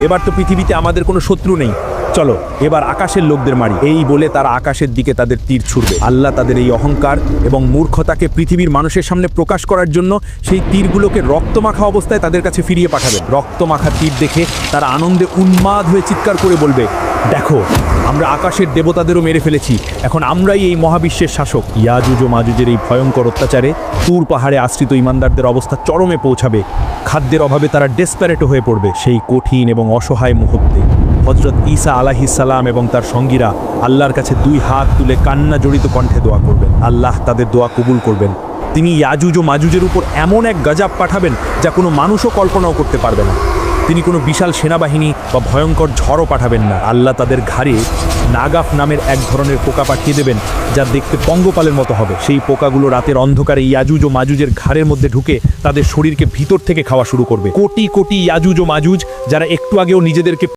এবার তো পৃথিবীতে আমাদের কোনো শত্রু নেই, চলো এবার আকাশের লোকদের মারি। এই বলে তারা আকাশের দিকে তাদের তীর ছুড়বে। আল্লাহ তাদের এই অহংকার এবং মূর্খতাকে পৃথিবীর মানুষের সামনে প্রকাশ করার জন্য সেই তীরগুলোকে রক্তমাখা অবস্থায় তাদের কাছে ফিরিয়ে পাঠাবেন। রক্তমাখা তীর দেখে তারা আনন্দে উন্মাদ হয়ে চিৎকার করে বলবে, দেখো আমরা আকাশের দেবতাদেরও মেরে ফেলেছি, এখন আমরাই এই মহাবিশ্বের শাসক। ইয়াজুজ ও মাজুজের এই ভয়ঙ্কর অত্যাচারে তুর পাহাড়ে আশ্রিত ইমানদারদের অবস্থা চরমে পৌঁছাবে। খাদ্যের অভাবে তারা ডেসপারেট হয়ে পড়বে। সেই কঠিন এবং অসহায় মুহূর্তে হযরত ঈসা আলাইহিস সালাম এবং তার সঙ্গীরা আল্লাহর কাছে দুই হাত তুলে কান্না জড়িত কণ্ঠে দোয়া করবেন। আল্লাহ তাদের দোয়া কবুল করবেন। তিনি ইয়াজুজ ও মাজুজের উপর এমন এক গজব পাঠাবেন যা কোনো মানুষও কল্পনাও করতে পারবে না। তিনি কোনো বিশাল সেনাবাহিনী বা ভয়ঙ্কর ঝড়ও পাঠাবেন না। আল্লাহ তাদের ঘাড়ে নাগাফ নামের এক ধরনের পোকা পাঠিয়ে দেবেন, যা দেখতে পঙ্গপালের মতো হবে। সেই পোকাগুলো রাতের অন্ধকারে ইয়াজুজ ও মাজুজের ঘাড়ের মধ্যে ঢুকে তাদের শরীরকে ভিতর থেকে খাওয়া শুরু করবে। কোটি কোটি ইয়াজুজ ও মাজুজ যারা একটু আগেও নিজেদেরকে